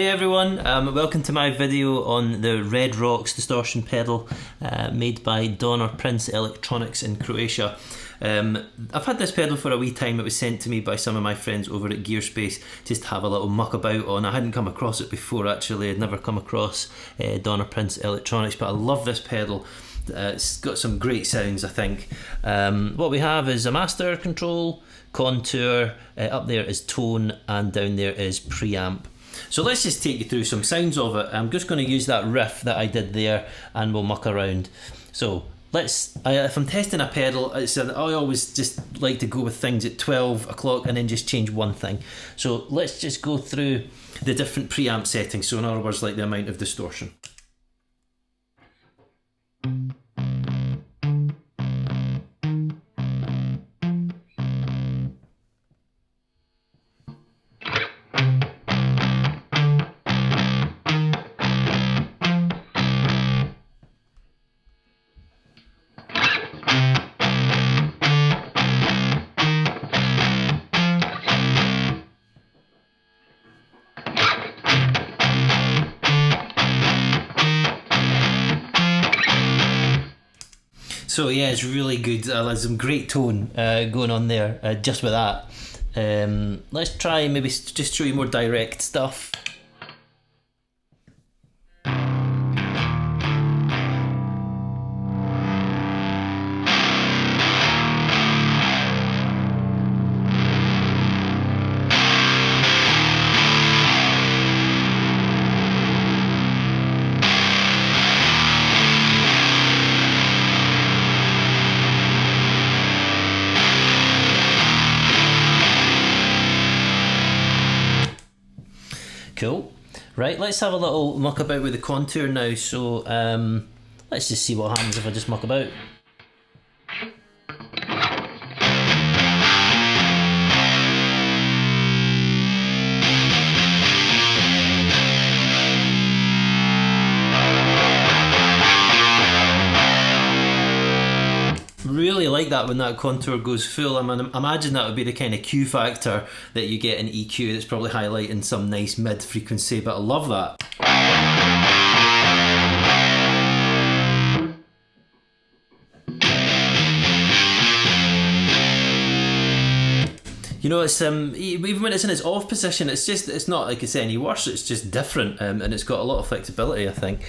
Hey everyone, welcome to my video on the Red Rox Distortion pedal made by Donor Prince Electronics in Croatia. I've had this pedal for a wee time. It was sent to me by some of my friends over at Gearspace just to have a little muck about on. I hadn't come across it before actually, I'd never come across Donor Prince Electronics, but I love this pedal. It's got some great sounds, I think. What we have is a master control, contour, up there is tone, and down there is preamp. So let's just take you through some sounds of it. I'm just going to use that riff that I did there and we'll muck around. So if I'm testing a pedal, I always just like to go with things at 12 o'clock and then just change one thing. So let's just go through the different preamp settings. So in other words, like the amount of distortion. So yeah, it's really good. There's some great tone going on there just with that. Let's try maybe just show you more direct stuff. Cool. Right, let's have a little muck about with the contour now. So let's just see what happens if I just muck about. Really like that when that contour goes full. I mean, imagine that would be the kind of Q factor that you get in EQ that's probably highlighting some nice mid frequency, but I love that. You know, it's even when it's in its off position, it's not like it's any worse. It's just different, and it's got a lot of flexibility, I think.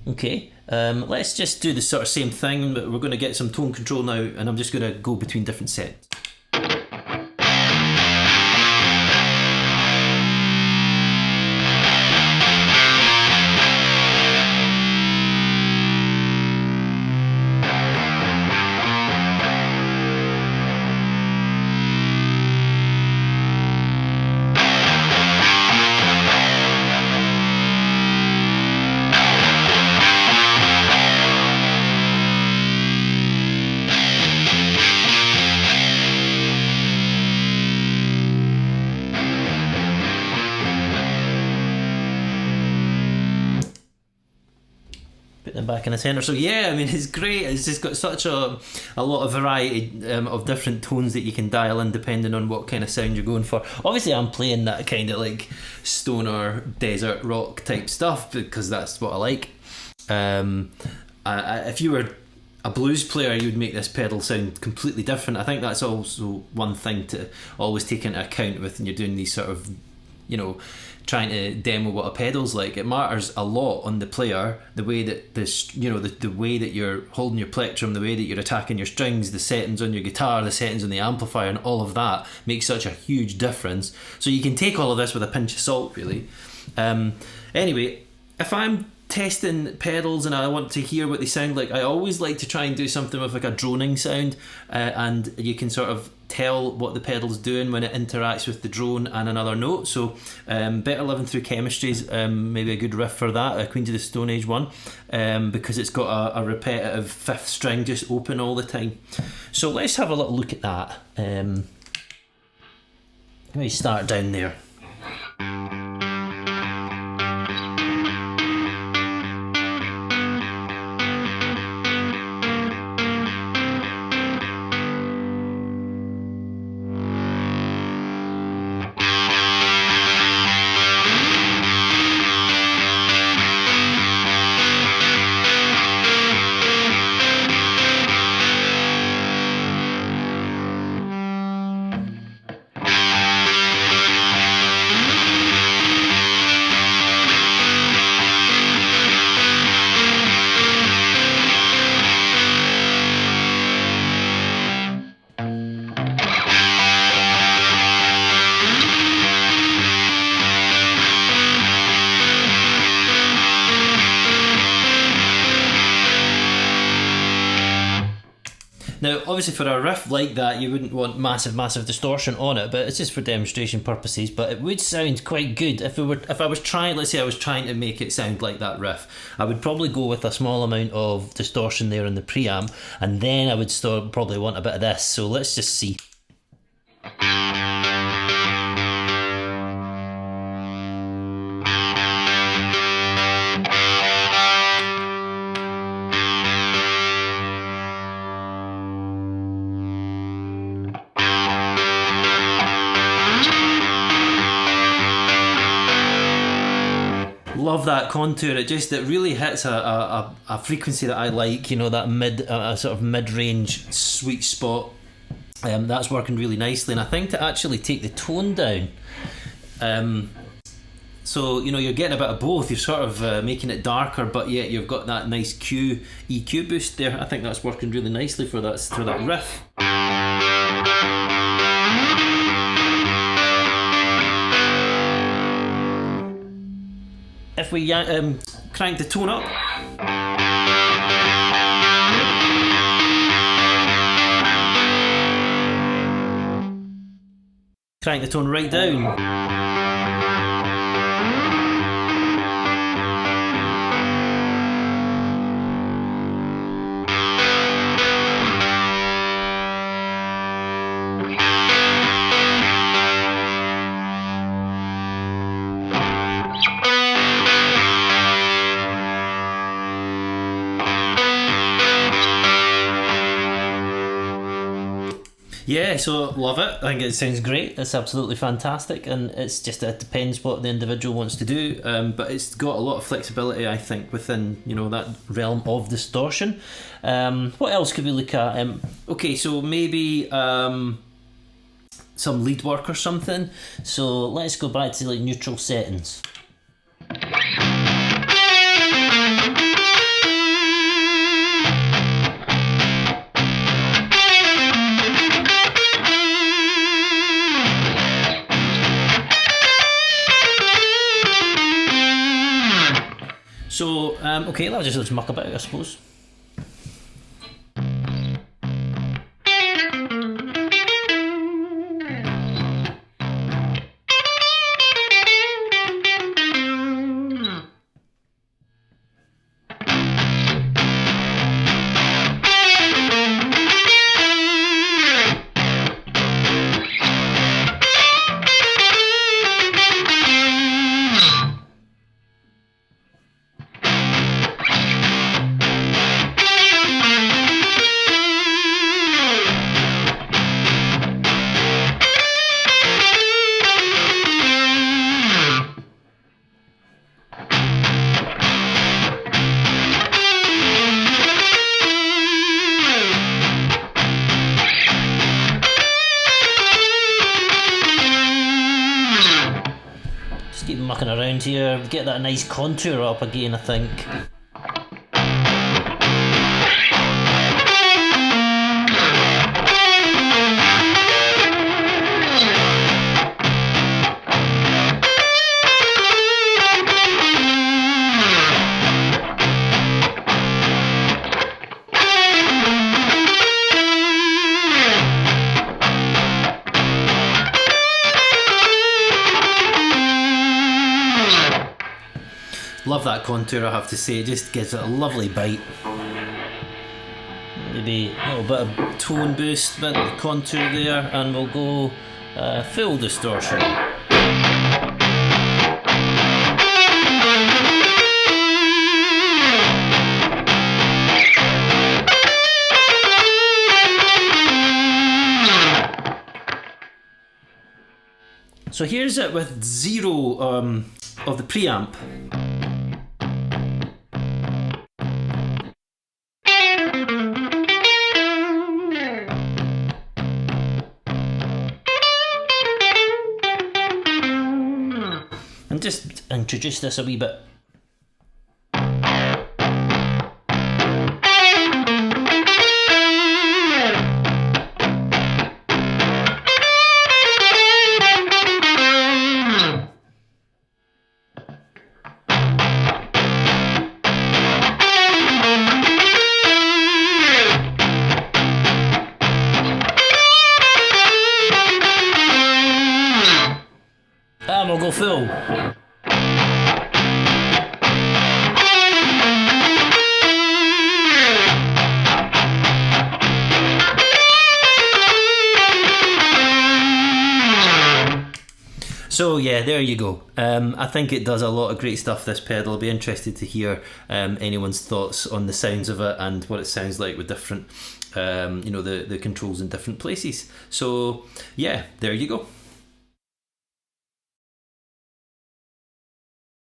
Okay, let's just do the sort of same thing, but we're going to get some tone control now, and I'm just going to go between different sets. Put them back in the centre. So yeah, I mean, it's great. It's just got such a lot of variety of different tones that you can dial in depending on what kind of sound you're going for. Obviously I'm playing that kind of like stoner desert rock type stuff because that's what I like. If you were a blues player, you would make this pedal sound completely different. I think that's also one thing to always take into account with when you're doing these sort of, you know, trying to demo what a pedal's like. It matters a lot on the player, the way that this, you know, the way that you're holding your plectrum, the way that you're attacking your strings, the settings on your guitar, the settings on the amplifier, and all of that makes such a huge difference. So you can take all of this with a pinch of salt, really. Anyway, if I'm testing pedals and I want to hear what they sound like, I always like to try and do something with like a droning sound, and you can sort of tell what the pedal's doing when it interacts with the drone and another note. So Better Living Through Chemistry's maybe a good riff for that, Queens of the Stone Age one, because it's got a repetitive fifth string just open all the time. So let's have a little look at that. Let me start down there. Now, obviously, for a riff like that, you wouldn't want massive distortion on it, but it's just for demonstration purposes. But it would sound quite good if I was trying. Let's say I was trying to make it sound like that riff. I would probably go with a small amount of distortion there in the preamp, and then I would probably want a bit of this. So let's just see. Love that contour. It really hits a frequency that I like. You know, that sort of mid-range sweet spot. That's working really nicely, and I think to actually take the tone down. So you know you're getting a bit of both. You're sort of making it darker, but yet you've got that nice EQ boost there. I think that's working really nicely for that riff. If we crank the tone up, crank the tone right down. Yeah, so love it. I think it sounds great. It's absolutely fantastic, and it depends what the individual wants to do. But it's got a lot of flexibility, I think, within that realm of distortion. What else could we look at? Okay, so maybe some lead work or something. So let's go back to like neutral settings. So, okay, let's muck about, I suppose. Keep mucking around here, get that nice contour up again, I think. Love that contour, I have to say. It just gives it a lovely bite. Maybe a little bit of tone boost, bit of contour there, and we'll go full distortion. So here's it with zero of the preamp. And just introduce this a wee bit. go. So yeah, there you go. I think it does a lot of great stuff, this pedal. I'll be interested to hear anyone's thoughts on the sounds of it and what it sounds like with different, the controls in different places. So yeah, there you go.